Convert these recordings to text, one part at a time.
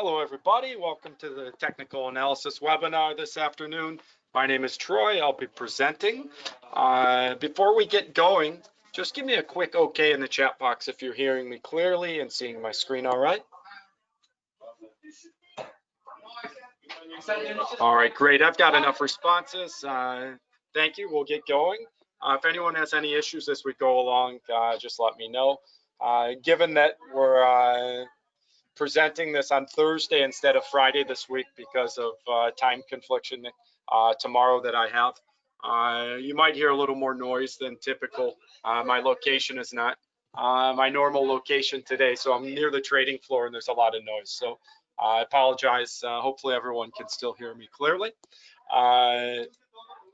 Hello everybody, welcome to the technical analysis webinar this afternoon. My name is Troy, I'll be presenting. Before we get going, just give me a quick okay in the chat box if you're hearing me clearly and seeing my screen all right. All right, great, I've got enough responses. Thank you, we'll get going. If anyone has any issues as we go along, just let me know. Given that we're presenting this on Thursday instead of Friday this week because of time confliction tomorrow that I have. You might hear a little more noise than typical. My location is not my normal location today, so I'm near the trading floor and there's a lot of noise. So I apologize. Hopefully everyone can still hear me clearly.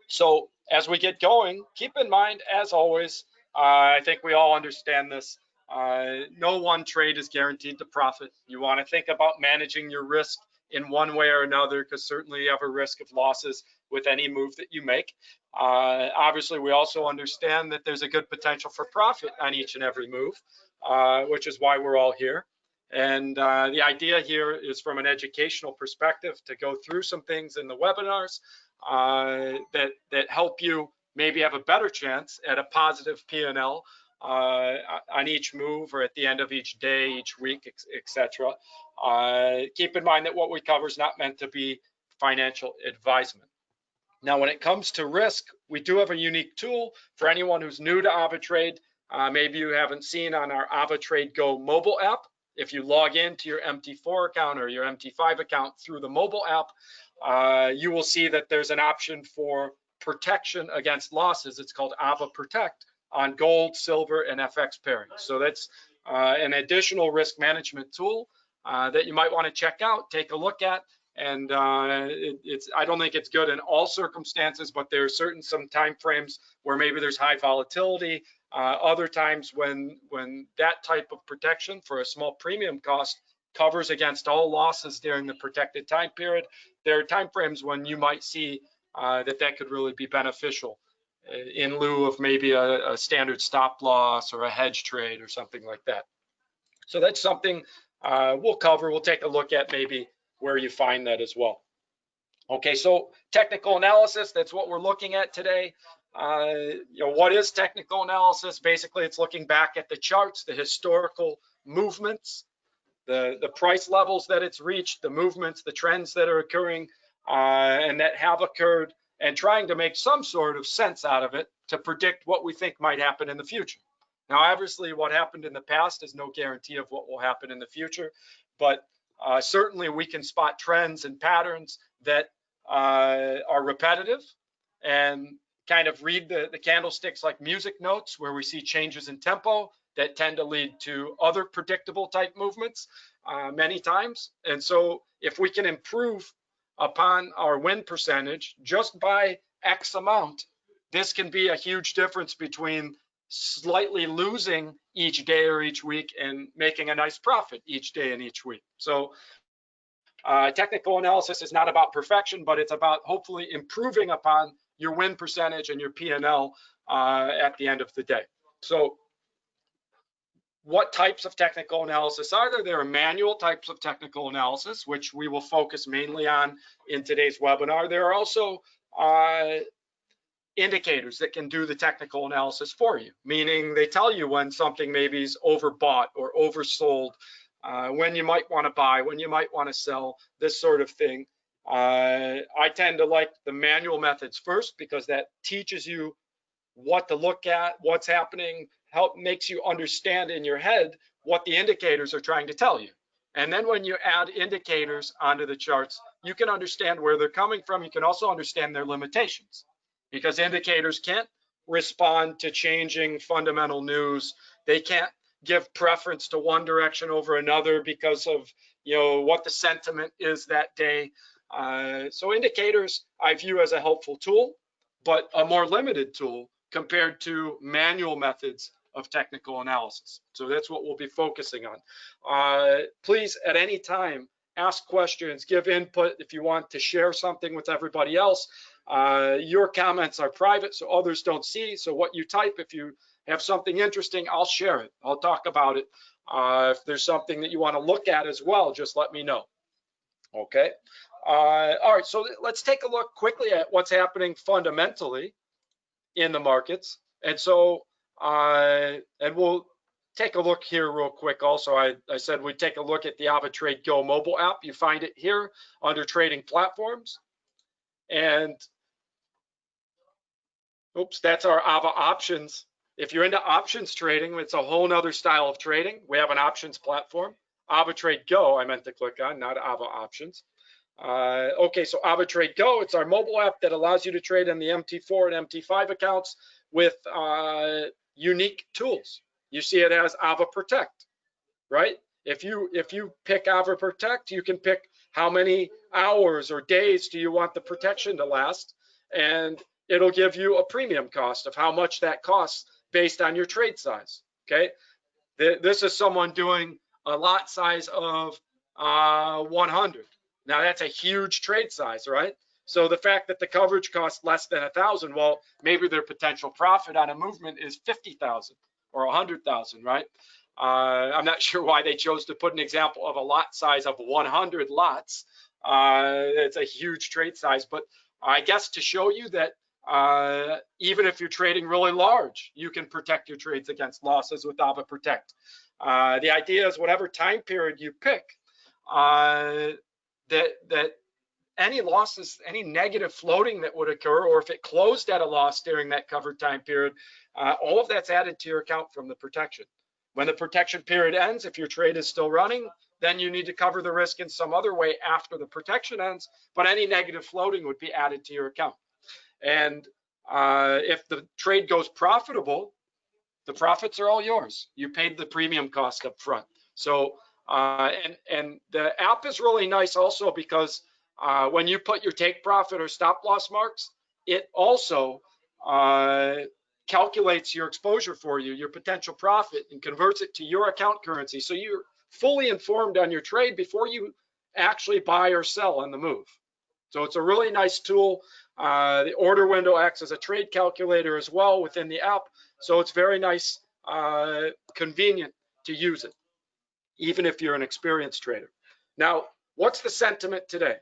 So as we get going, keep in mind, as always, I think we all understand this. No one trade is guaranteed to profit. You want to think about managing your risk in one way or another, because certainly you have a risk of losses with any move that you make. Obviously, we also understand that there's a good potential for profit on each and every move, which is why we're all here. And the idea here is from an educational perspective to go through some things in the webinars that help you maybe have a better chance at a positive P&L on each move or at the end of each day, each week, etc. Keep in mind that what we cover is not meant to be financial advisement. Now, when it comes to risk, we do have a unique tool for anyone who's new to AvaTrade. Maybe you haven't seen on our AvaTrade Go mobile app. If you log into your MT4 account or your MT5 account through the mobile app, you will see that there's an option for protection against losses. It's called AvaProtect on gold, silver, and FX pairing. So that's an additional risk management tool that you might want to check out, take a look at. And I don't think it's good in all circumstances, but there are some time frames where maybe there's high volatility. Other times when that type of protection for a small premium cost covers against all losses during the protected time period, there are time frames when you might see that could really be beneficial in lieu of maybe a standard stop loss or a hedge trade or something like that. So that's something we'll cover. We'll take a look at maybe where you find that as well. Okay, so technical analysis, that's what we're looking at today. What is technical analysis? Basically, it's looking back at the charts, the historical movements, the price levels that it's reached, the movements, the trends that are occurring and that have occurred, and trying to make some sort of sense out of it to predict what we think might happen in the future. Now, obviously, what happened in the past is no guarantee of what will happen in the future, but certainly we can spot trends and patterns that are repetitive and kind of read the candlesticks like music notes, where we see changes in tempo that tend to lead to other predictable type movements many times. And so if we can improve upon our win percentage just by X amount, this can be a huge difference between slightly losing each day or each week and making a nice profit each day and each week. So technical analysis is not about perfection, but it's about hopefully improving upon your win percentage and your P&L at the end of the day. So what types of technical analysis are there? There are manual types of technical analysis, which we will focus mainly on in today's webinar. There are also indicators that can do the technical analysis for you, meaning they tell you when something maybe is overbought or oversold, when you might want to buy, when you might want to sell, this sort of thing. I tend to like the manual methods first because that teaches you what to look at, what's happening, makes you understand in your head what the indicators are trying to tell you. And then when you add indicators onto the charts, you can understand where they're coming from. You can also understand their limitations, because indicators can't respond to changing fundamental news. They can't give preference to one direction over another because of what the sentiment is that day. So indicators I view as a helpful tool, but a more limited tool compared to manual methods of technical analysis. So that's what we'll be focusing on. Please, at any time, ask questions, give input if you want to share something with everybody else. Your comments are private, so others don't see. So what you type, if you have something interesting, I'll share it. I'll talk about it. If there's something that you want to look at as well, just let me know. Okay. All right, so let's take a look quickly at what's happening fundamentally in the markets. And so, and we'll take a look here real quick. Also, I said we'd take a look at the AvaTrade Go mobile app. You find it here under trading platforms. And oops, that's our Ava options. If you're into options trading, it's a whole nother style of trading. We have an options platform. AvaTrade Go, I meant to click on, not Ava options. Okay, so AvaTrade Go, it's our mobile app that allows you to trade in the MT4 and MT5 accounts with unique tools. You see it as Ava Protect, right? If you pick Ava Protect, you can pick how many hours or days do you want the protection to last, and it'll give you a premium cost of how much that costs based on your trade size. Okay, this is someone doing a lot size of 100. Now that's a huge trade size, right? So the fact that the coverage costs less than 1,000, well, maybe their potential profit on a movement is 50,000 or 100,000, right? I'm not sure why they chose to put an example of a lot size of 100 lots. It's a huge trade size, but I guess to show you that even if you're trading really large, you can protect your trades against losses with Ava Protect. The idea is whatever time period you pick, that any losses, any negative floating that would occur, or if it closed at a loss during that covered time period, all of that's added to your account from the protection. When the protection period ends, if your trade is still running, then you need to cover the risk in some other way after the protection ends, but any negative floating would be added to your account. And if the trade goes profitable, the profits are all yours. You paid the premium cost up front. So, and the app is really nice also because when you put your take profit or stop loss marks, it also calculates your exposure for you, your potential profit, and converts it to your account currency. So you're fully informed on your trade before you actually buy or sell on the move. So it's a really nice tool. The order window acts as a trade calculator as well within the app. So it's very nice, convenient to use it, even if you're an experienced trader. Now, what's the sentiment today?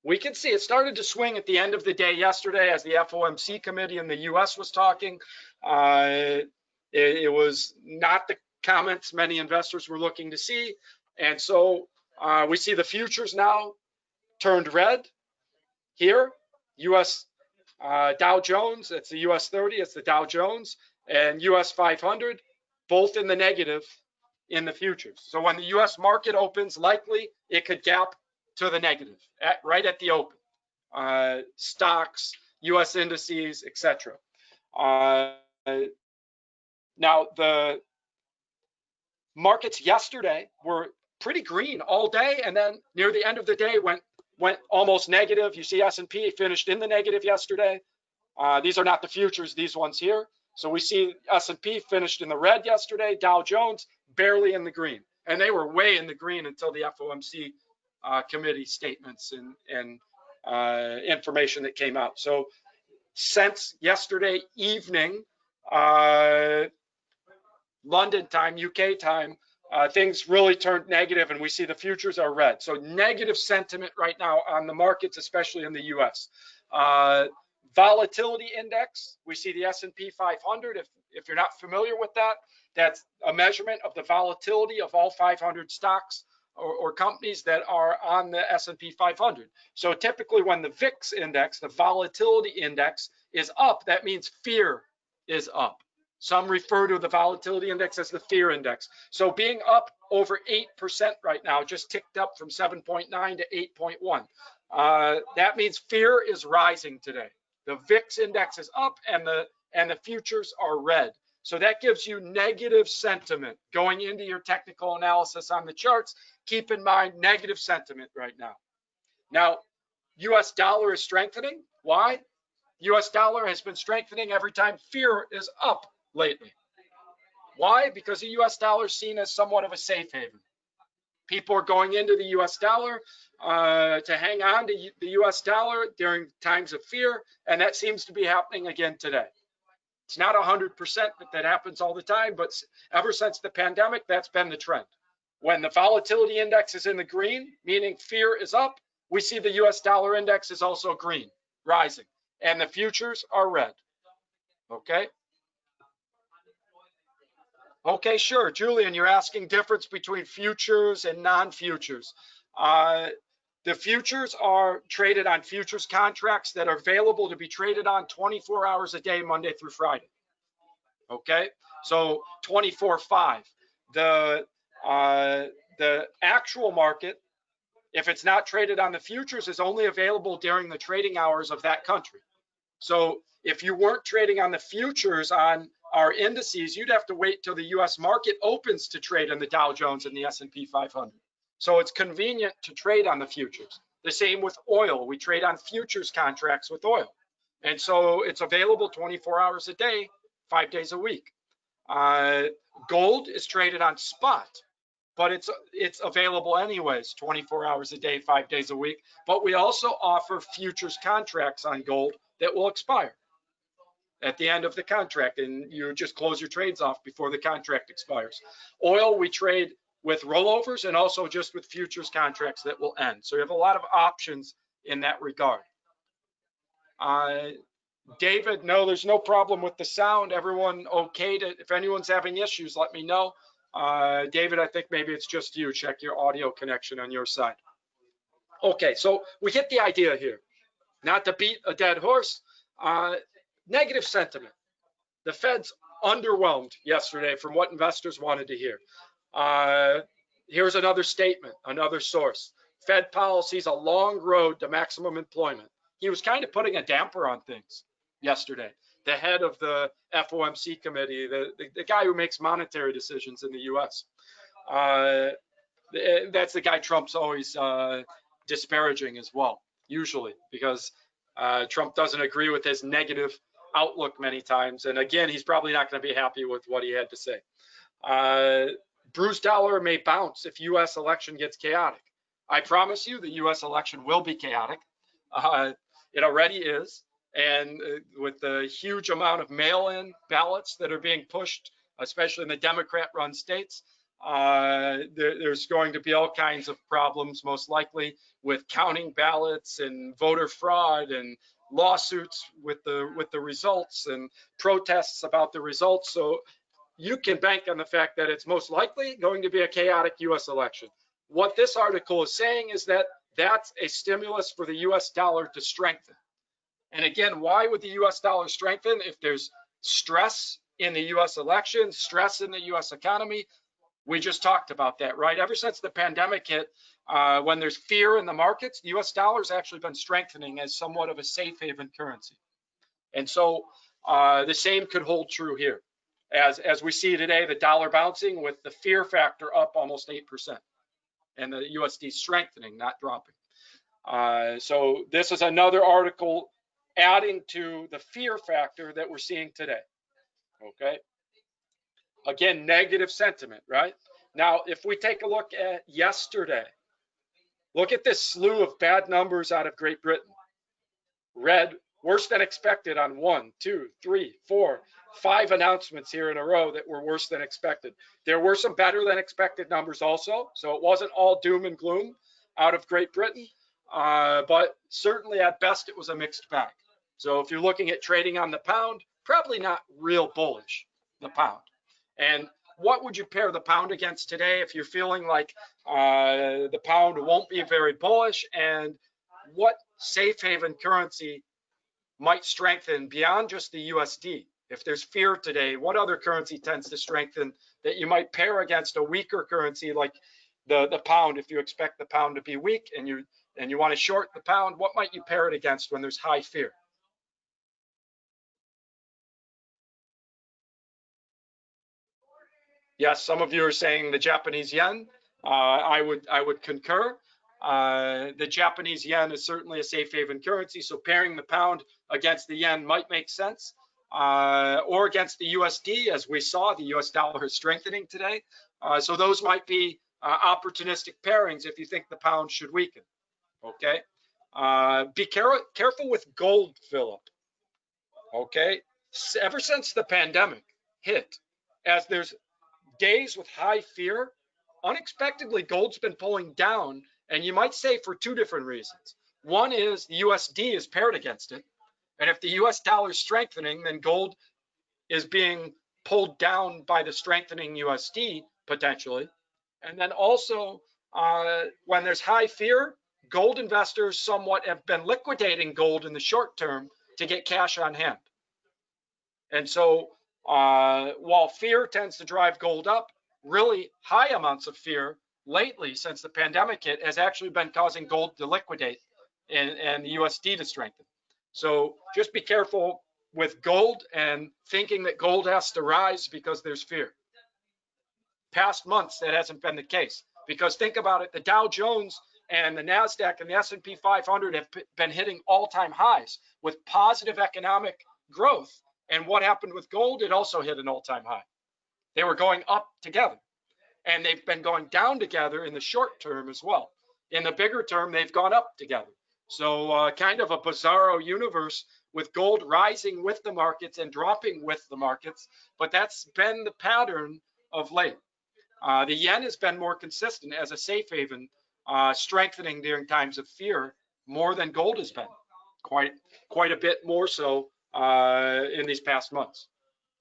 We can see it started to swing at the end of the day yesterday as the FOMC committee in the US was talking. It was not the comments many investors were looking to see. And so we see the futures now turned red here. US Dow Jones, it's the US 30, it's the Dow Jones, and US 500, both in the negative in the futures. So when the US market opens, likely it could gap to the negative right at the open. Stocks, US indices, etc. Now, the markets yesterday were pretty green all day, and then near the end of the day went almost negative. You see S&P finished in the negative yesterday. These are not the futures, these ones here. So we see S&P finished in the red yesterday, Dow Jones barely in the green. And they were way in the green until the FOMC committee statements and information that came out. So since yesterday evening, London time, UK time, things really turned negative, and we see the futures are red. So negative sentiment right now on the markets, especially in the US. Volatility index, we see the S&P 500. If you're not familiar with that, that's a measurement of the volatility of all 500 stocks or companies that are on the S&P 500. So typically when the VIX index, the volatility index, is up, that means fear is up. Some refer to the volatility index as the fear index. So being up over 8% right now, just ticked up from 7.9 to 8.1. That means fear is rising today. The VIX index is up and the futures are red. So that gives you negative sentiment going into your technical analysis on the charts. Keep in mind negative sentiment right now. Now, US dollar is strengthening. Why? US dollar has been strengthening every time fear is up lately. Why? Because the US dollar is seen as somewhat of a safe haven. People are going into the US dollar to hang on to the US dollar during times of fear, and that seems to be happening again today. It's not 100% that happens all the time, but ever since the pandemic, that's been the trend. When the volatility index is in the green, meaning fear is up, we see the US dollar index is also green, rising, and the futures are red. Okay. Okay, sure. Julian, you're asking difference between futures and non-futures. The futures are traded on futures contracts that are available to be traded on 24 hours a day, Monday through Friday. Okay, so 24/5. The actual market, if it's not traded on the futures, is only available during the trading hours of that country. So if you weren't trading on the futures on our indices, you'd have to wait till the US market opens to trade on the Dow Jones and the S&P 500. So it's convenient to trade on the futures. The same with oil. We trade on futures contracts with oil. And so it's available 24 hours a day, 5 days a week. Gold is traded on spot, but it's available anyways, 24 hours a day, 5 days a week. But we also offer futures contracts on gold that will expire at the end of the contract, and you just close your trades off before the contract expires. Oil, we trade with rollovers and also just with futures contracts that will end. So you have a lot of options in that regard. David, no, there's no problem with the sound. Everyone okay? If anyone's having issues, let me know. David, I think maybe it's just you. Check your audio connection on your side. Okay, so we get the idea here. Not to beat a dead horse, negative sentiment. The Fed's underwhelmed yesterday from what investors wanted to hear. Here's another statement, another source. Fed policy's a long road to maximum employment. He was kind of putting a damper on things yesterday. The head of the FOMC committee, the guy who makes monetary decisions in the US. That's the guy Trump's always disparaging as well, usually, because Trump doesn't agree with his negative outlook many times. And again, he's probably not going to be happy with what he had to say. Bruce dollar may bounce if US election gets chaotic. I promise you the US election will be chaotic. It already is. And with the huge amount of mail-in ballots that are being pushed, especially in the Democrat-run states, there's going to be all kinds of problems, most likely with counting ballots and voter fraud and lawsuits with the results and protests about the results. So you can bank on the fact that it's most likely going to be a chaotic US election. What this article is saying is that that's a stimulus for the US dollar to strengthen. And again, why would the US dollar strengthen? If there's stress in the US election, stress in the US economy, we just talked about that, right? Ever since the pandemic hit, when there's fear in the markets, the US dollar has actually been strengthening as somewhat of a safe haven currency. And so the same could hold true here. As we see today, the dollar bouncing with the fear factor up almost 8%, and the USD strengthening, not dropping. So this is another article adding to the fear factor that we're seeing today. Okay. Again, negative sentiment, right? Now, if we take a look at yesterday, look at this slew of bad numbers out of Great Britain. Red, worse than expected on 1, 2, 3, 4, 5 announcements here in a row that were worse than expected. There were some better than expected numbers also, so it wasn't all doom and gloom out of Great Britain, but certainly at best it was a mixed bag. So if you're looking at trading on the pound, probably not real bullish, the pound. And what would you pair the pound against today if you're feeling like the pound won't be very bullish? And what safe haven currency might strengthen beyond just the USD? If there's fear today, what other currency tends to strengthen that you might pair against a weaker currency like the pound? If you expect the pound to be weak and you want to short the pound, what might you pair it against when there's high fear? Yes, some of you are saying the Japanese yen. I would concur. The Japanese yen is certainly a safe haven currency, so pairing the pound against the yen might make sense, or against the USD, as we saw, the US dollar is strengthening today. So those might be opportunistic pairings if you think the pound should weaken. Okay. Be careful with gold, Philip. Okay. Ever since the pandemic hit, as there's days with high fear, unexpectedly, gold's been pulling down, and you might say for two different reasons. One is the USD is paired against it, and if the US dollar is strengthening, then gold is being pulled down by the strengthening USD potentially. And then also, when there's high fear, gold investors somewhat have been liquidating gold in the short term to get cash on hand. And so while fear tends to drive gold up, really high amounts of fear lately since the pandemic hit has actually been causing gold to liquidate and the USD to strengthen. So just be careful with gold and thinking that gold has to rise because there's fear. Past months, that hasn't been the case, because think about it, the Dow Jones and the NASDAQ and the S&P 500 have been hitting all-time highs with positive economic growth. And what happened with gold? It also hit an all-time high. They were going up together, and they've been going down together in the short term as well. In the bigger term, they've gone up together. So kind of a bizarro universe with gold rising with the markets and dropping with the markets, but that's been the pattern of late. The yen has been more consistent as a safe haven, strengthening during times of fear more than gold has been, quite a bit more so in these past months.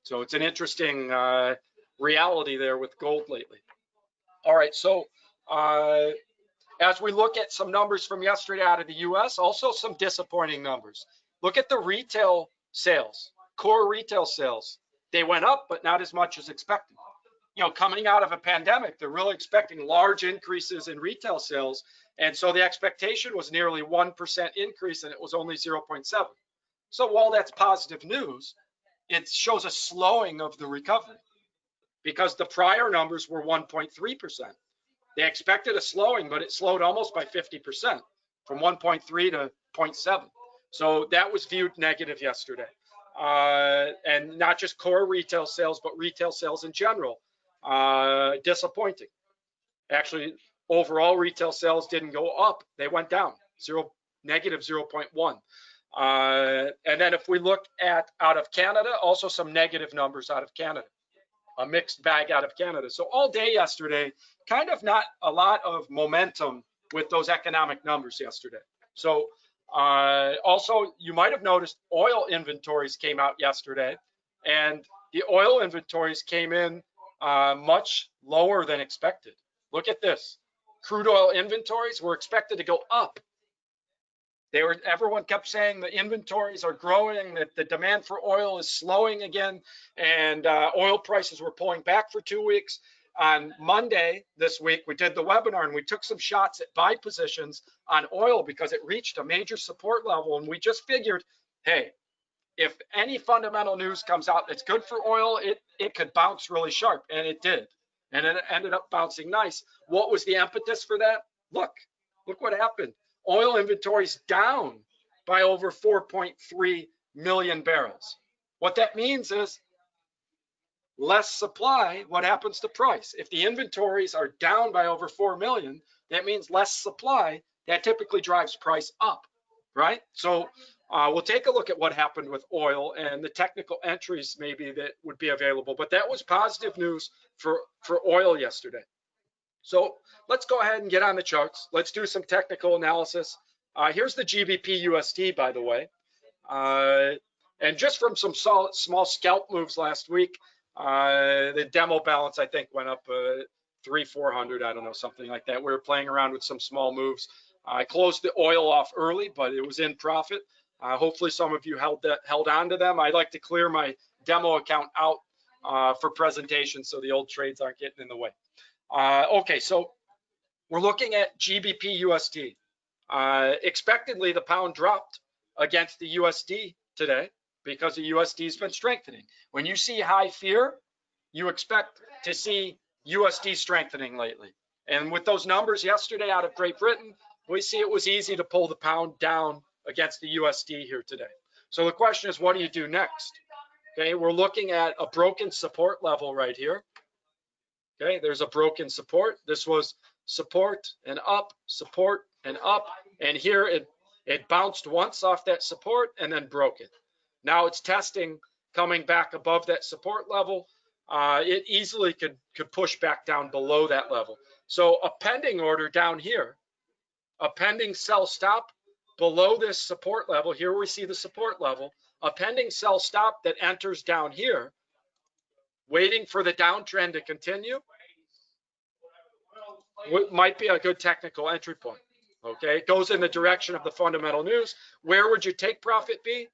So it's an interesting reality there with gold lately. All right, so as we look at some numbers from yesterday out of the US, also some disappointing numbers. Look at the retail sales, core retail sales. They went up, but not as much as expected. You know, coming out of a pandemic, they're really expecting large increases in retail sales. And so the expectation was nearly 1% increase, and it was only 0.7. So while that's positive news, it shows a slowing of the recovery because the prior numbers were 1.3%. They expected a slowing, but it slowed almost by 50% from 1.3 to 0.7. So that was viewed negative yesterday. And not just core retail sales, but retail sales in general. Disappointing. Actually, overall retail sales didn't go up. They went down, negative 0.1. And then if we look at out of Canada, also some negative numbers out of Canada. A mixed bag out of Canada. So all day yesterday, kind of not a lot of momentum with those economic numbers yesterday. So also, you might have noticed oil inventories came out yesterday, and the oil inventories came in much lower than expected. Look at this. Crude oil inventories were expected to go up. Everyone kept saying the inventories are growing, that the demand for oil is slowing again, and oil prices were pulling back for 2 weeks. On Monday this week, we did the webinar and we took some shots at buy positions on oil because it reached a major support level. And we just figured, hey, if any fundamental news comes out that's good for oil, it could bounce really sharp. And it did. And it ended up bouncing nice. What was the impetus for that? Look what happened. Oil inventories down by over 4.3 million barrels. What that means is less supply. What happens to price? If the inventories are down by over 4 million, that means less supply. That typically drives price up, right? So we'll take a look at what happened with oil and the technical entries maybe that would be available. But that was positive news for oil yesterday. So let's go ahead and get on the charts. Let's do some technical analysis. Here's the GBP USD, by the way. And just from some small scalp moves last week, the demo balance, I think, went up 300-400, I don't know, something like that. We were playing around with some small moves. I closed the oil off early, but it was in profit. Hopefully some of you held on to them. I'd like to clear my demo account out for presentation so the old trades aren't getting in the way. Okay, so we're looking at GBP USD. Expectedly, the pound dropped against the USD today because the USD has been strengthening. When you see high fear, you expect to see USD strengthening lately. And with those numbers yesterday out of Great Britain, we see it was easy to pull the pound down against the USD here today. So the question is, what do you do next? Okay, we're looking at a broken support level right here. Okay, there's a broken support. This was support and up, and here it bounced once off that support and then broke it. Now it's testing, coming back above that support level. It easily could push back down below that level. So a pending order down here, a pending sell stop below this support level, here we see the support level, a pending sell stop that enters down here, waiting for the downtrend to continue, might be a good technical entry point. Okay, it goes in the direction of the fundamental news. Where would your take profit be?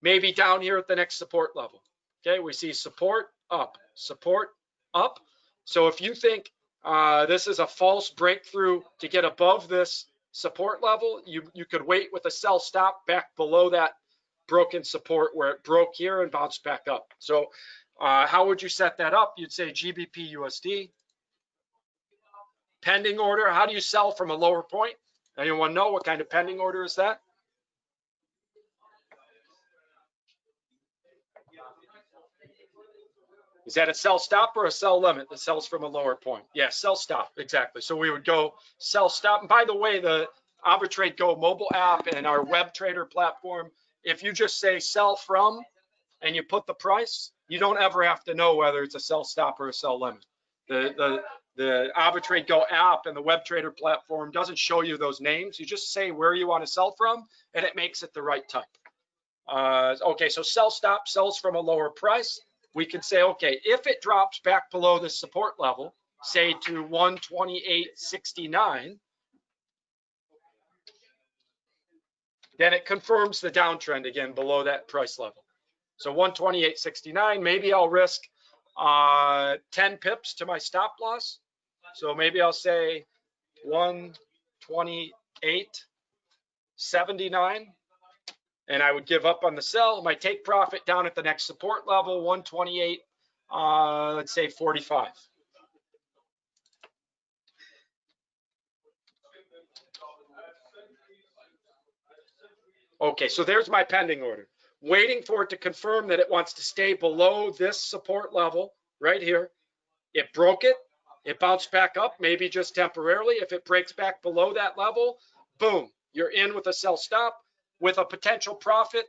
Maybe down here at the next support level. Okay, we see support up, support up. So if you think this is a false breakthrough to get above this support level, you could wait with a sell stop back below that broken support where it broke here and bounced back up. So how would you set that up? You'd say GBP USD. Pending order, how do you sell from a lower point? Anyone know what kind of pending order is that? Is that a sell stop or a sell limit that sells from a lower point? Yeah, sell stop, exactly. So we would go sell stop. And by the way, the AvaTrade Go mobile app and our web trader platform, if you just say sell from and you put the price, you don't ever have to know whether it's a sell stop or a sell limit. The AvaTrade Go app and the web trader platform doesn't show you those names. You just say where you want to sell from and it makes it the right type. Okay, so sell stop sells from a lower price. We can say, okay, if it drops back below the support level, say to 128.69, then it confirms the downtrend again below that price level. So 128.69, maybe I'll risk 10 pips to my stop loss. So maybe I'll say 128.79. And I would give up on the sell. My take profit down at the next support level, 128, let's say 45. Okay, so there's my pending order. Waiting for it to confirm that it wants to stay below this support level right here. It broke it. It bounced back up, maybe just temporarily. If it breaks back below that level, boom, you're in with a sell stop with a potential profit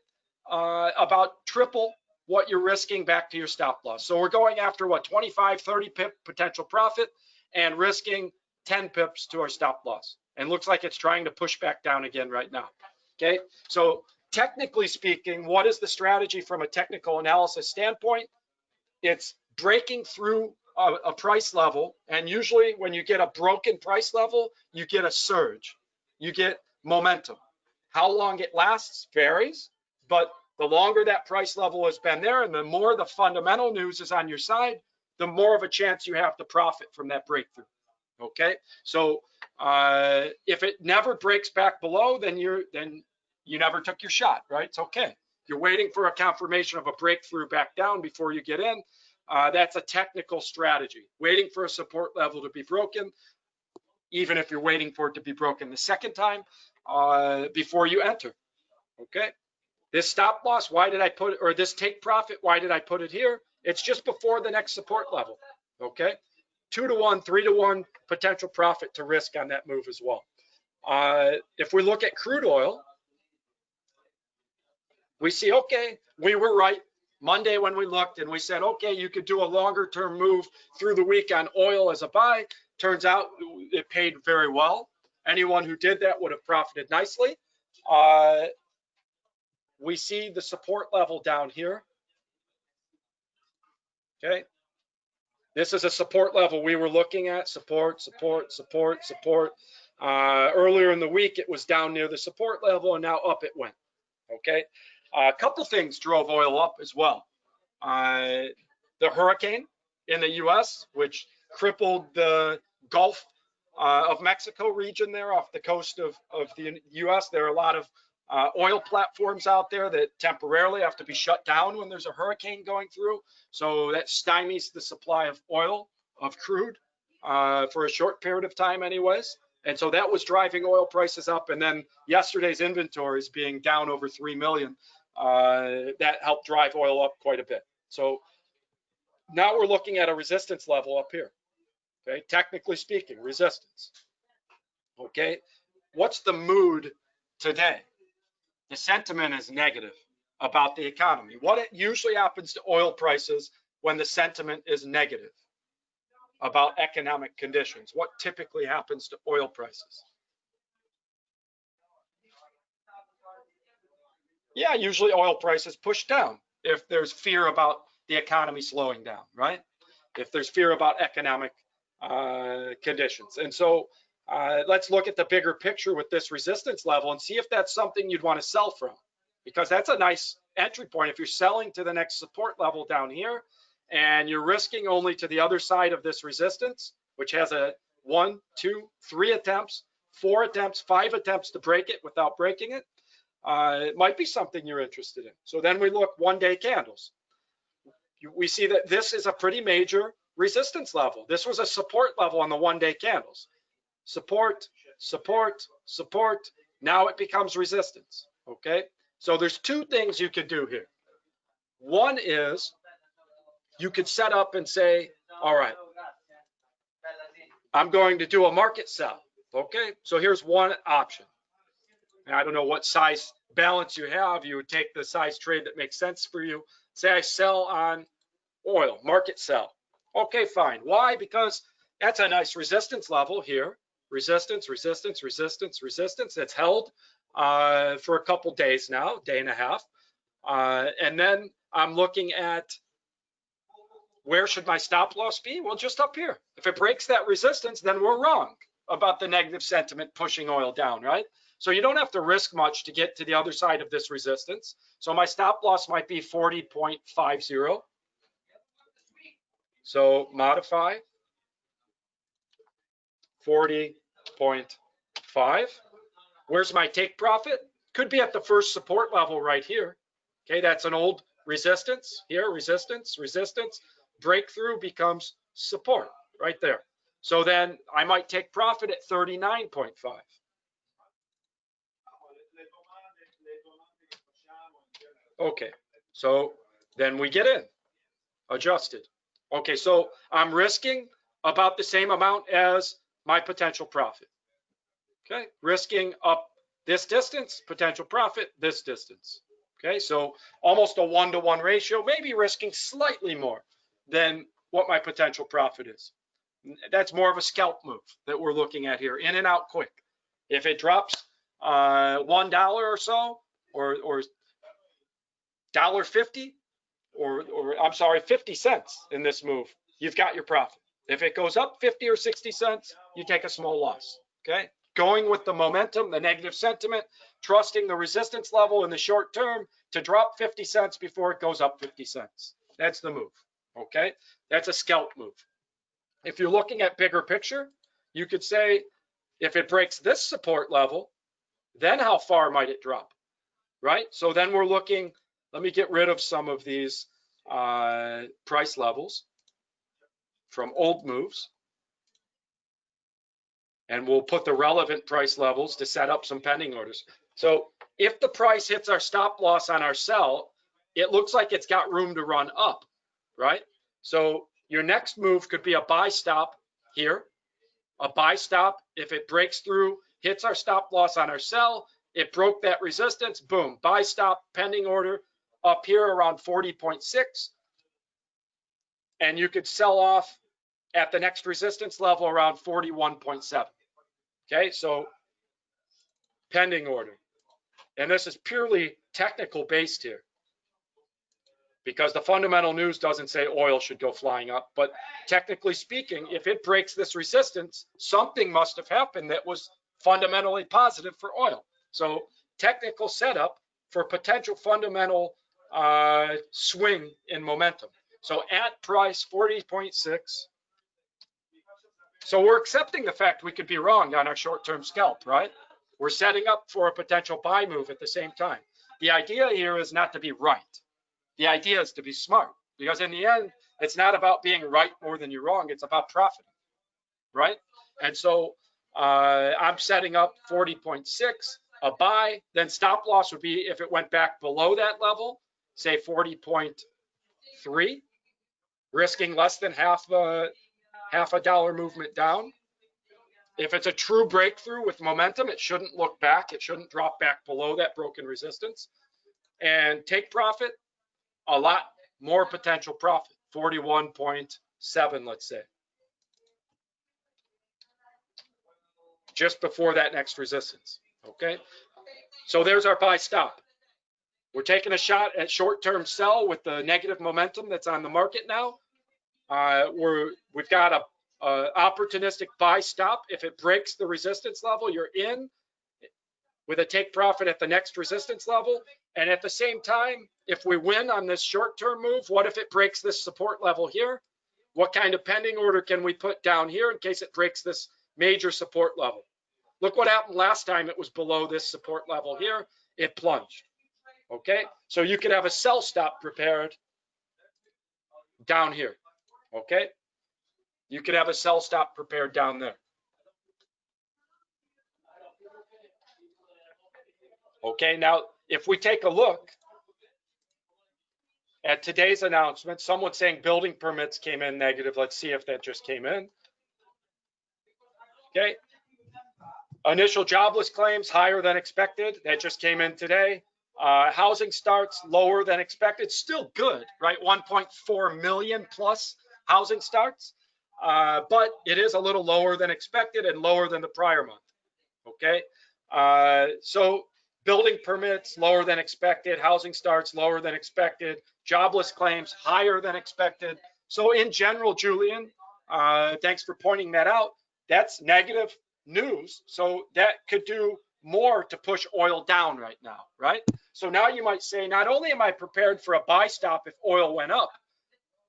about triple what you're risking back to your stop loss. So we're going after what, 25, 30 pip potential profit and risking 10 pips to our stop loss. And looks like it's trying to push back down again right now. Okay, so technically speaking, what is the strategy from a technical analysis standpoint? It's breaking through a price level, and usually when you get a broken price level, you get a surge, you get momentum. How long it lasts varies, but the longer that price level has been there and the more the fundamental news is on your side, the more of a chance you have to profit from that breakthrough. Okay, so if it never breaks back below, then you never took your shot, right? It's okay. You're waiting for a confirmation of a breakthrough back down before you get in. That's a technical strategy, waiting for a support level to be broken, even if you're waiting for it to be broken the second time before you enter. Okay, this stop loss, why did I put it, or this take profit, why did I put it here? It's just before the next support level. Okay, 2 to 1, 3 to 1 potential profit to risk on that move as well. If we look at crude oil, we see, okay, we were right Monday when we looked and we said, okay, you could do a longer term move through the week on oil as a buy. Turns out it paid very well. Anyone who did that would have profited nicely. We see the support level down here. Okay. This is a support level we were looking at, support, support, support, support. Earlier in the week, it was down near the support level and now up it went. Okay. A couple things drove oil up as well. The hurricane in the US, which crippled the Gulf of Mexico region there off the coast of the US. There are a lot of oil platforms out there that temporarily have to be shut down when there's a hurricane going through. So that stymies the supply of oil, of crude, for a short period of time anyways. And so that was driving oil prices up. And then yesterday's inventories being down over 3 million, that helped drive oil up quite a bit. So now we're looking at a resistance level up here. Okay, technically speaking, resistance. Okay, what's the mood today? The sentiment is negative about the economy. What usually happens to oil prices when the sentiment is negative? about economic conditions. What typically happens to oil prices? Yeah, usually oil prices push down if there's fear about the economy slowing down, right? If there's fear about economic conditions. And so let's look at the bigger picture with this resistance level and see if that's something you'd want to sell from, because that's a nice entry point. If you're selling to the next support level down here and you're risking only to the other side of this resistance, which has a 1, 2, 3 attempts, 4 attempts, 5 attempts to break it without breaking it, it might be something you're interested in. So then we look one-day candles. We see that this is a pretty major resistance level. This was a support level on the one-day candles. Support, support, support. Now it becomes resistance, okay? So there's two things you could do here. One is you could set up and say, all right, I'm going to do a market sell, okay? So here's one option. And I don't know what size balance you have. You would take the size trade that makes sense for you. Say I sell on oil, market sell. Okay, fine. Why? Because that's a nice resistance level here. Resistance, resistance, resistance, resistance. It's held for a couple days now, day and a half. And then I'm looking at where should my stop loss be? Well, just up here. If it breaks that resistance, then we're wrong about the negative sentiment pushing oil down, right? So you don't have to risk much to get to the other side of this resistance. So my stop loss might be 40.50. So modify 40.5. Where's my take profit? Could be at the first support level right here. Okay, that's an old resistance here, resistance, resistance. Breakthrough becomes support right there. So then I might take profit at 39.5. Okay, so then we get in, adjusted. Okay, so I'm risking about the same amount as my potential profit. Okay, risking up this distance, potential profit this distance. Okay, so almost a 1-to-1 ratio, maybe risking slightly more than what my potential profit is. That's more of a scalp move that we're looking at here, in and out quick. If it drops $1 or so, or $1.50, or I'm sorry, 50 cents in this move, you've got your profit. If it goes up 50 or 60 cents, you take a small loss, okay? Going with the momentum, the negative sentiment, trusting the resistance level in the short term to drop 50 cents before it goes up 50 cents. That's the move, okay? That's a scalp move. If you're looking at bigger picture, you could say, if it breaks this support level, then how far might it drop, right? So then we're looking, let me get rid of some of these price levels from old moves. And we'll put the relevant price levels to set up some pending orders. So if the price hits our stop loss on our sell, it looks like it's got room to run up, right? So your next move could be a buy stop here, a buy stop. If it breaks through, hits our stop loss on our sell, it broke that resistance, boom, buy stop, pending order up here around 40.6. And you could sell off at the next resistance level around 41.7. Okay, so pending order. And this is purely technical based here, because the fundamental news doesn't say oil should go flying up. But technically speaking, if it breaks this resistance, something must have happened that was fundamentally positive for oil. So technical setup for potential fundamental swing in momentum. So at price 40.6. So we're accepting the fact we could be wrong on our short-term scalp, right? We're setting up for a potential buy move at the same time. The idea here is not to be right. The idea is to be smart, because in the end, it's not about being right more than you're wrong. It's about profiting, right? And so I'm setting up 40.6, a buy. Then stop loss would be if it went back below that level, say 40.3, risking less than half a dollar movement down. If it's a true breakthrough with momentum, it shouldn't look back. It shouldn't drop back below that broken resistance. And take profit, a lot more potential profit, 41.7, let's say. just before that next resistance. Okay, so there's our buy stop. We're taking a shot at short-term sell with the negative momentum that's on the market now. We've got a opportunistic buy stop. If it breaks the resistance level, you're in with a take profit at the next resistance level. And at the same time, if we win on this short-term move, what if it breaks this support level here? What kind of pending order can we put down here in case it breaks this major support level? Look what happened last time it was below this support level here. It plunged. Okay, so you could have a sell stop prepared down here. Okay, you could have a sell stop prepared down there. Okay, now if we take a look at today's announcement, someone saying building permits came in negative. Let's see if that just came in. Okay, initial jobless claims higher than expected. That just came in today. Housing starts lower than expected. Still good, right? 1.4 million plus housing starts, but it is a little lower than expected and lower than the prior month. Okay, so building permits lower than expected, housing starts lower than expected, jobless claims higher than expected. So in general, Julian, thanks for pointing that out. That's negative news. So that could do more to push oil down right now, right? So now you might say, not only am I prepared for a buy stop if oil went up,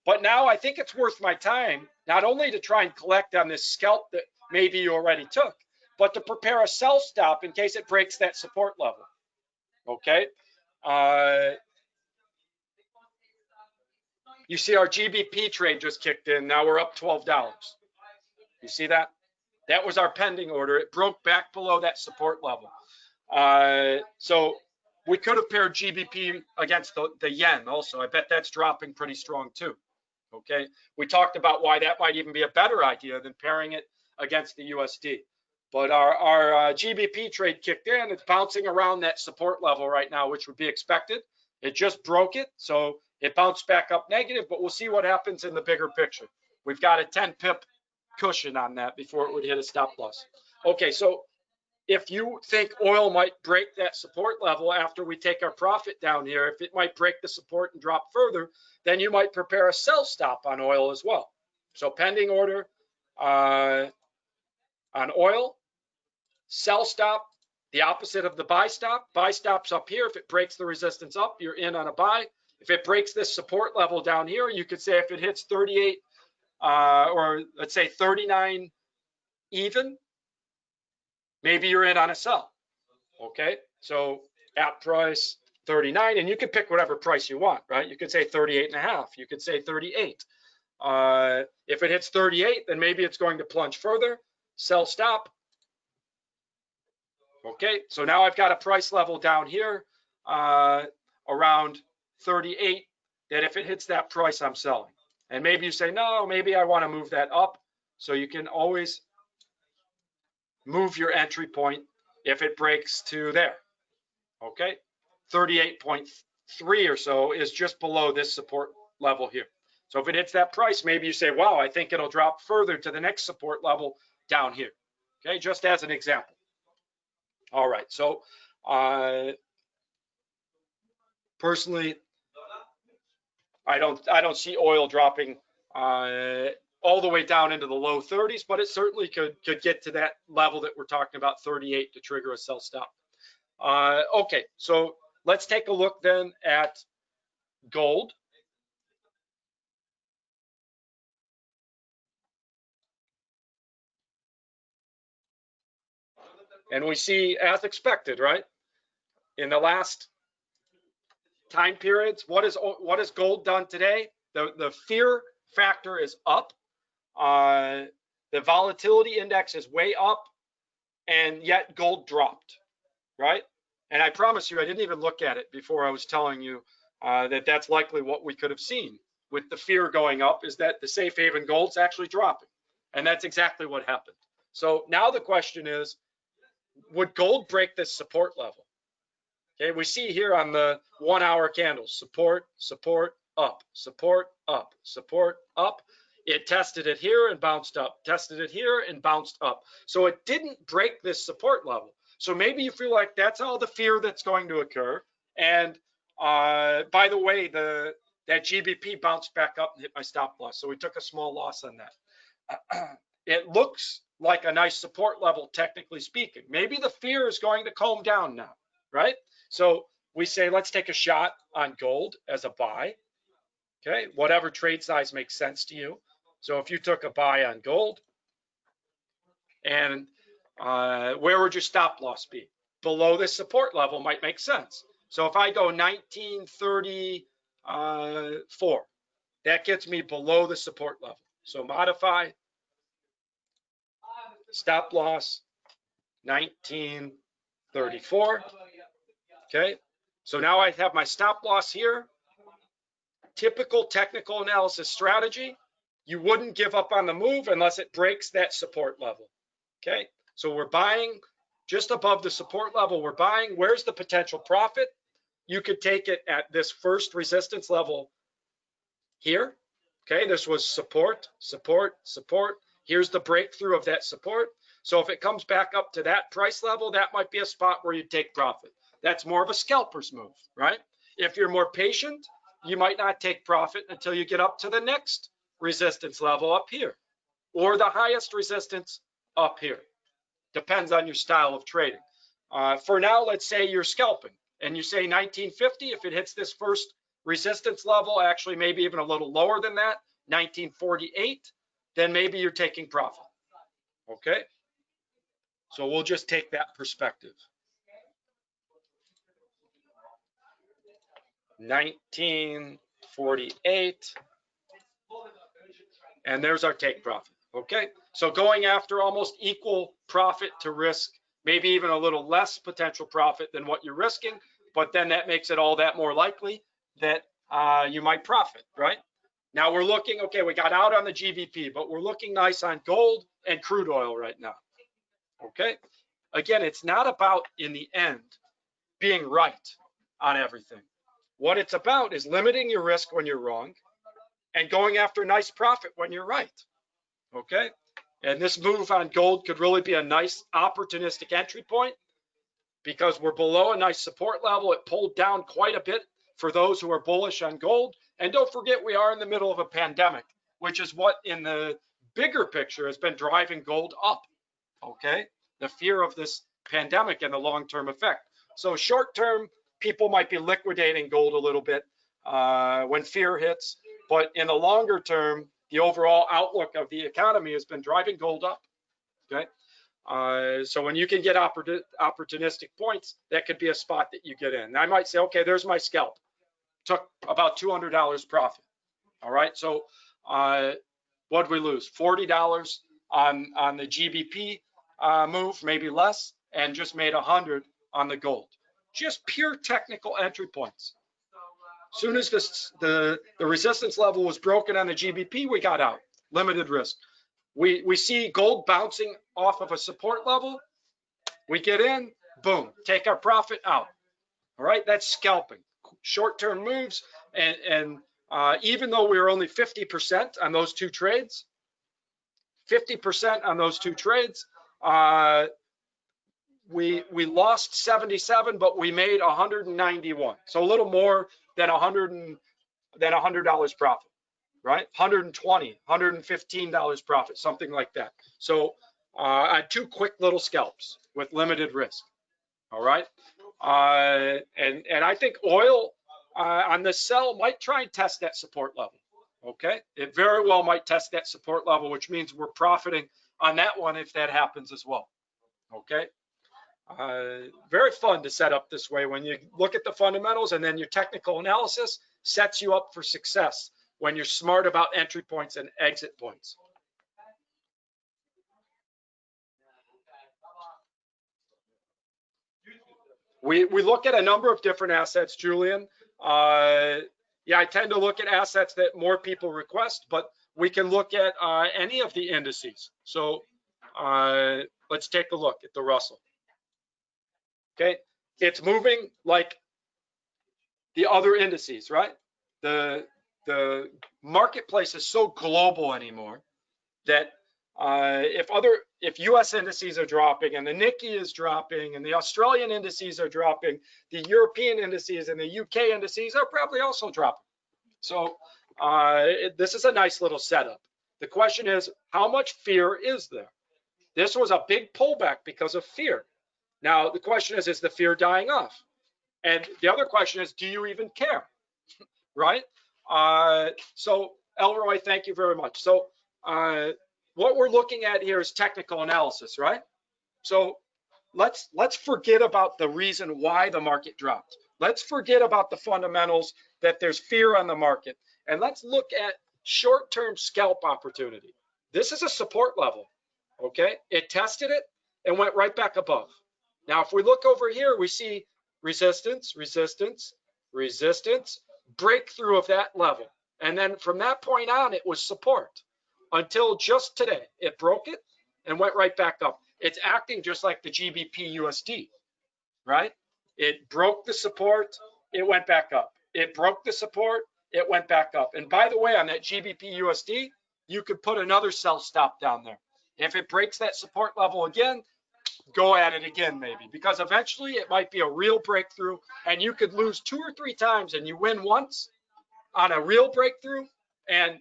but now I think it's worth my time not only to try and collect on this scalp that maybe you already took, but to prepare a sell stop in case it breaks that support level. Okay. You see our GBP trade just kicked in. Now we're up $12. You see that? That was our pending order. It broke back below that support level. So we could have paired GBP against the yen also. I bet that's dropping pretty strong too. Okay. We talked about why that might even be a better idea than pairing it against the USD. But our GBP trade kicked in. It's bouncing around that support level right now, which would be expected. It just broke it, so it bounced back up negative, but we'll see what happens in the bigger picture. We've got a 10 pip cushion on that before it would hit a stop loss. Okay, so if you think oil might break that support level after we take our profit down here, if it might break the support and drop further, then you might prepare a sell stop on oil as well. So pending order on oil, sell stop, the opposite of the buy stop. Buy stop's up here. If it breaks the resistance up, you're in on a buy. If it breaks this support level down here, you could say if it hits 38 or let's say 39 even, maybe you're in on a sell. Okay, so at price 39, and you can pick whatever price you want, right? You could say 38.5. You could say 38. If it hits 38, then maybe it's going to plunge further. Sell stop. Okay, so now I've got a price level down here around 38 that if it hits that price, I'm selling. And maybe you say, no, maybe I want to move that up. So you can always move your entry point if it breaks to there. Okay, 38.3 or so is just below this support level here. So if it hits that price, maybe you say, wow, I think it'll drop further to the next support level down here. Okay, just as an example. All right, so personally, I don't see oil dropping all the way down into the low 30s, but it certainly could get to that level that we're talking about, 38, to trigger a sell stop. Okay, so let's take a look then at gold. And we see, as expected, right? In the last time periods, what has gold done today? The fear factor is up. The volatility index is way up, and yet gold dropped, right? And I promise you, I didn't even look at it before I was telling you that that's likely what we could have seen. With the fear going up, is that the safe haven gold's actually dropping. And that's exactly what happened. So now the question is, would gold break this support level? Okay, we see here on the 1 hour candles, support, support, up, support, up, support, up. It tested it here and bounced up, tested it here and bounced up. So it didn't break this support level. So maybe you feel like that's all the fear that's going to occur. And by the way, that GBP bounced back up and hit my stop loss. So we took a small loss on that. It looks like a nice support level, technically speaking. Maybe the fear is going to calm down now, right? So we say, let's take a shot on gold as a buy. Okay, whatever trade size makes sense to you. So if you took a buy on gold, and where would your stop loss be? Below this support level might make sense. So if I go 1934, that gets me below the support level. So modify, stop loss, 1934. Okay, so now I have my stop loss here. Typical technical analysis strategy, you wouldn't give up on the move unless it breaks that support level. Okay, so we're buying just above the support level. We're buying. Where's the potential profit? You could take it at this first resistance level here. Okay, this was support, support, support. Here's the breakthrough of that support. So if it comes back up to that price level, that might be a spot where you take profit. That's more of a scalper's move, right? If you're more patient, you might not take profit until you get up to the next resistance level up here, or the highest resistance up here. Depends on your style of trading. For now, let's say you're scalping and you say 1950. If it hits this first resistance level, actually maybe even a little lower than that, 1948, then maybe you're taking profit. Okay, so we'll just take that perspective. 1948, and there's our take profit. Okay, so going after almost equal profit to risk, maybe even a little less potential profit than what you're risking, but then that makes it all that more likely that you might profit, right? Now we're looking, okay, we got out on the GBP, but we're looking nice on gold and crude oil right now. Okay, again, it's not about, in the end, being right on everything. What it's about is limiting your risk when you're wrong and going after nice profit when you're right. Okay, and this move on gold could really be a nice opportunistic entry point because we're below a nice support level. It pulled down quite a bit for those who are bullish on gold. And don't forget, we are in the middle of a pandemic, which is what in the bigger picture has been driving gold up. Okay, the fear of this pandemic and the long-term effect. So short-term, people might be liquidating gold a little bit when fear hits, but in the longer term, the overall outlook of the economy has been driving gold up. Okay, so when you can get opportunistic points, that could be a spot that you get in. And I might say, okay, there's my scalp. Took about $200 profit. All right, so what did we lose? $40 on the GBP move, maybe less, and just made 100 on the gold. Just pure technical entry points. As soon as the resistance level was broken on the GBP, we got out. Limited risk. We see gold bouncing off of a support level. We get in, boom, take our profit out. All right, that's scalping. Short-term moves, and even though we were only 50% on those two trades, 50% on those two trades, we lost 77, but we made 191. So a little more than $100 profit, right? 120, $115 profit, something like that. So I had two quick little scalps with limited risk. All right, and I think oil on the sell might try and test that support level. Okay, it very well might test that support level, which means we're profiting on that one if that happens as well. Okay, very fun to set up this way when you look at the fundamentals, and then your technical analysis sets you up for success when you're smart about entry points and exit points. We look at a number of different assets, Julian. Yeah, I tend to look at assets that more people request, but we can look at any of the indices. So let's take a look at the Russell. Okay, it's moving like the other indices, right? The the marketplace is so global anymore that if U.S. indices are dropping and the Nikkei is dropping and the Australian indices are dropping, the European indices and the UK indices are probably also dropping. So this is a nice little setup. The question is, how much fear is there? This was a big pullback because of fear. Now, the question is the fear dying off? And the other question is, do you even care? Right? So, Elroy, thank you very much. So, what we're looking at here is technical analysis, right? So, let's forget about the reason why the market dropped. Let's forget about the fundamentals that there's fear on the market, and let's look at short-term scalp opportunity. This is a support level, okay? It tested it and went right back above. Now, if we look over here, we see resistance, resistance, resistance, breakthrough of that level. And then from that point on, it was support until just today. It broke it and went right back up. It's acting just like the GBP USD, right? It broke the support, it went back up. It broke the support, it went back up. And by the way, on that GBP USD, you could put another sell stop down there. If it breaks that support level again, go at it again maybe, because eventually it might be a real breakthrough and you could lose 2 or 3 times and you win once on a real breakthrough, and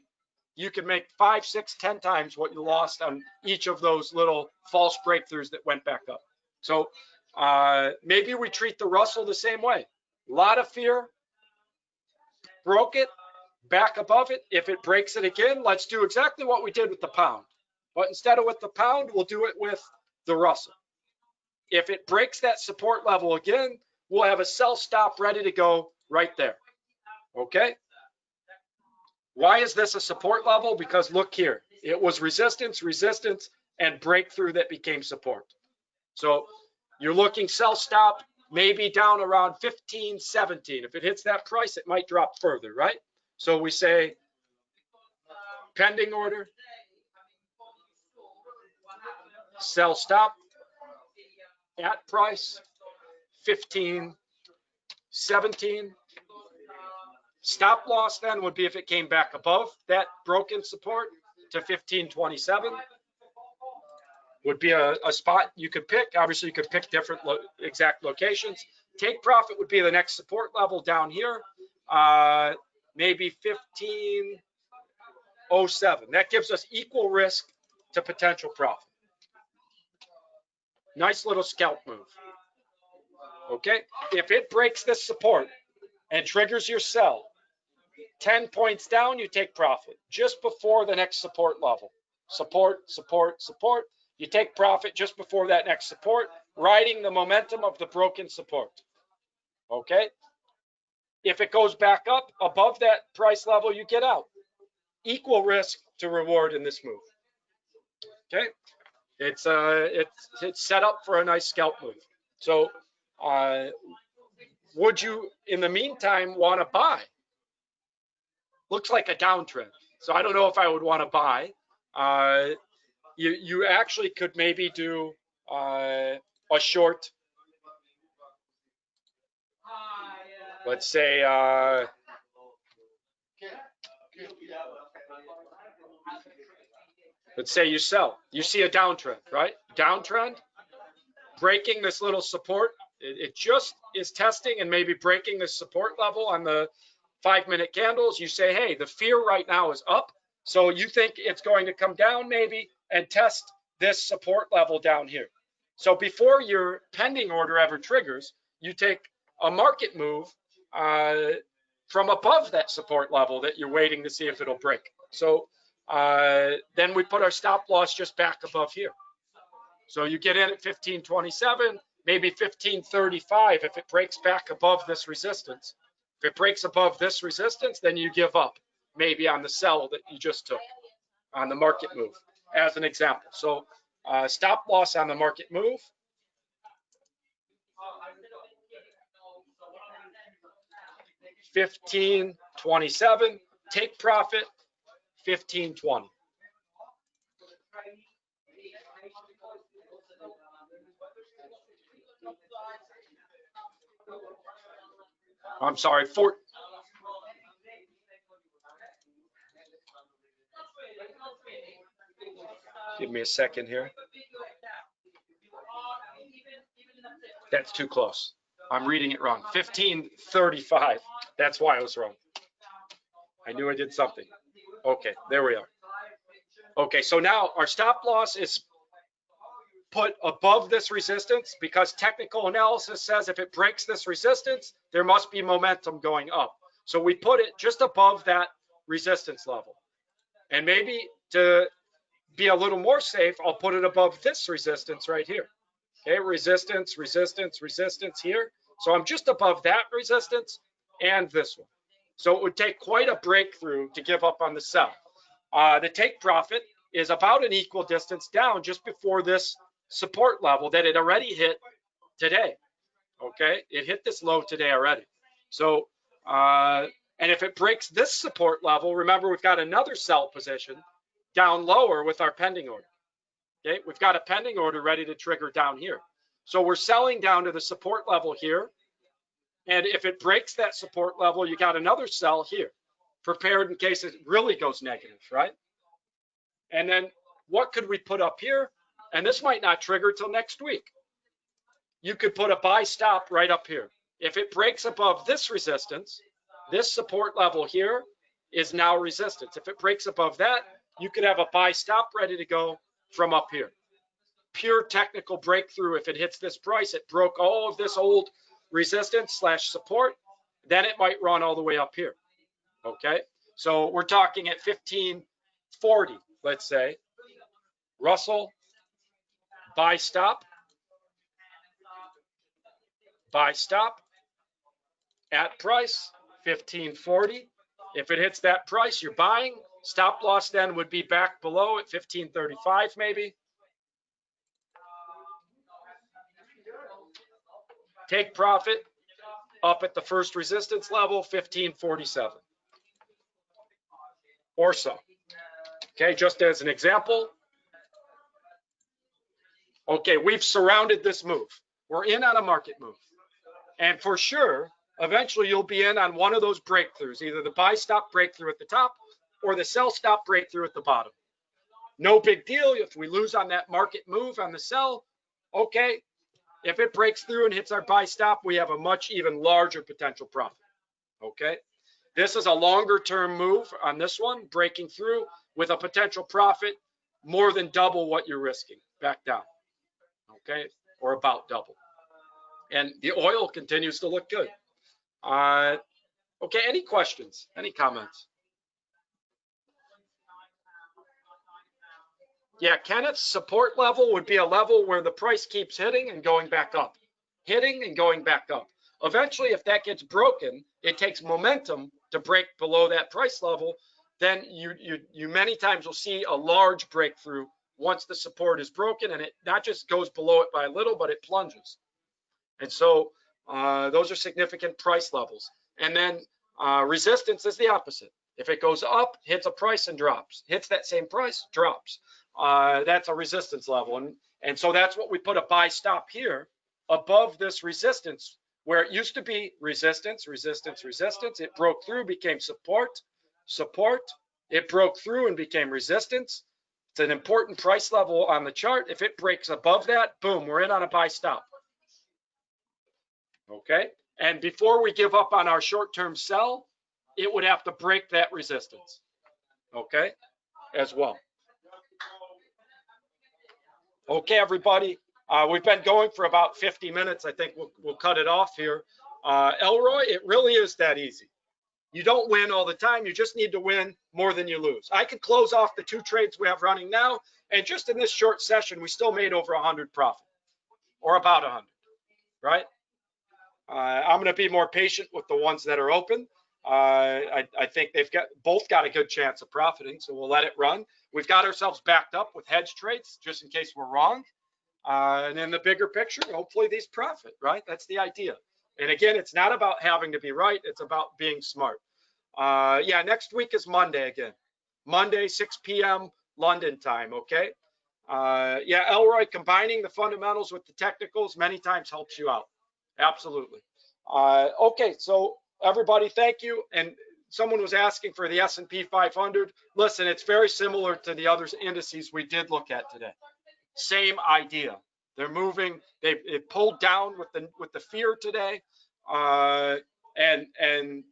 you could make 5, 6, 10 times what you lost on each of those little false breakthroughs that went back up. So maybe we treat the Russell the same way. A lot of fear, broke it, back above it. If it breaks it again, let's do exactly what we did with the pound. But instead of with the pound, we'll do it with the Russell. If it breaks that support level again, we'll have a sell stop ready to go right there. Okay? Why is this a support level? Because look here, it was resistance, resistance, and breakthrough that became support. So you're looking sell stop, maybe down around 15, 17. If it hits that price, it might drop further, right? So we say pending order, sell stop at price 15, 17. Stop loss then would be if it came back above that broken support to 15.27. Would be a spot you could pick. Obviously, you could pick different exact locations. Take profit would be the next support level down here, maybe 15.07. That gives us equal risk to potential profit. Nice little scalp move. Okay, if it breaks this support and triggers your sell, 10 points down, you take profit just before the next support level. Support, support, support. You take profit just before that next support, riding the momentum of the broken support. Okay? If it goes back up above that price level, you get out. Equal risk to reward in this move. Okay? It's set up for a nice scalp move. So would you, in the meantime, want to buy? Looks like a downtrend. So I don't know if I would want to buy. You actually could maybe do a short. Let's say you sell. You see a downtrend, right? Downtrend, breaking this little support. It just is testing and maybe breaking the support level on the 5-minute candles. You say, hey, the fear right now is up. So you think it's going to come down maybe and test this support level down here. So before your pending order ever triggers, you take a market move from above that support level that you're waiting to see if it'll break. So then we put our stop loss just back above here. So you get in at 15.27, maybe 15.35 if it breaks back above this resistance. If it breaks above this resistance, then you give up maybe on the sell that you just took on the market move as an example. So stop loss on the market move. $15.27, take profit, 15.20. I'm sorry, Give me a second here. That's too close. I'm reading it wrong. 1535. That's why I was wrong. I knew I did something. Okay, there we are. Okay, so now our stop loss is put above this resistance because technical analysis says if it breaks this resistance, there must be momentum going up. So we put it just above that resistance level. And maybe to be a little more safe, I'll put it above this resistance right here. Okay, resistance, resistance, resistance here. So I'm just above that resistance and this one. So it would take quite a breakthrough to give up on the sell. The take profit is about an equal distance down just before this support level that it already hit today. Okay, it hit this low today already. So, and if it breaks this support level, remember we've got another sell position down lower with our pending order. Okay, we've got a pending order ready to trigger down here. So we're selling down to the support level here. And if it breaks that support level, you got another sell here, prepared in case it really goes negative, right? And then what could we put up here? And this might not trigger till next week. You could put a buy stop right up here. If it breaks above this resistance, this support level here is now resistance. If it breaks above that, you could have a buy stop ready to go from up here. Pure technical breakthrough. If it hits this price, it broke all of this old resistance slash support, then it might run all the way up here. Okay, so we're talking at 1540, let's say. Russell, buy stop at price 1540. If it hits that price, you're buying. Stop loss then would be back below at 1535 maybe. Take profit up at the first resistance level, 1547 or so. Okay, just as an example. Okay, we've surrounded this move. We're in on a market move. And for sure, eventually you'll be in on one of those breakthroughs, either the buy stop breakthrough at the top or the sell stop breakthrough at the bottom. No big deal if we lose on that market move on the sell. Okay, if it breaks through and hits our buy stop, we have a much even larger potential profit. Okay, this is a longer term move on this one, breaking through with a potential profit more than double what you're risking back down. Okay, or about double. And the oil continues to look good. Okay, any questions? Any comments? Yeah, Kenneth's support level would be a level where the price keeps hitting and going back up. Hitting and going back up. Eventually, if that gets broken, it takes momentum to break below that price level. Then you many times will see a large breakthrough once the support is broken, and it not just goes below it by a little, but it plunges. And so those are significant price levels. And then resistance is the opposite. If it goes up, hits a price and drops, hits that same price, drops. That's a resistance level. And so that's what we put a buy stop here above this resistance, where it used to be resistance, resistance, resistance. It broke through, became support, support. It broke through and became resistance. It's an important price level on the chart. If it breaks above that, boom, we're in on a buy stop. Okay, and before we give up on our short-term sell, it would have to break that resistance. Okay, as well. Okay, everybody, we've been going for about 50 minutes. I think we'll cut it off here. Elroy, it really is that easy. You don't win all the time. You just need to win more than you lose. I could close off the 2 trades we have running now, and just in this short session, we still made over 100 profit, or about 100, right? I'm going to be more patient with the ones that are open. I think they've both got a good chance of profiting, so we'll let it run. We've got ourselves backed up with hedge trades just in case we're wrong. And in the bigger picture, hopefully these profit, right? That's the idea. And again, it's not about having to be right. It's about being smart. Yeah, next week is Monday again. Monday, 6 p.m. London time, okay? Yeah, Elroy, combining the fundamentals with the technicals many times helps you out. Absolutely. Okay, so everybody, thank you. And someone was asking for the S&P 500. Listen, it's very similar to the other indices we did look at today. Same idea. They're moving. They've pulled down with the fear today, and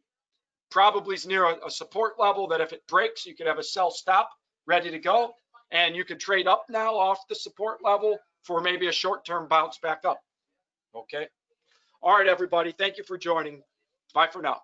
probably is near a support level that if it breaks, you could have a sell stop ready to go, and you can trade up now off the support level for maybe a short-term bounce back up. Okay. All right, everybody. Thank you for joining. Bye for now.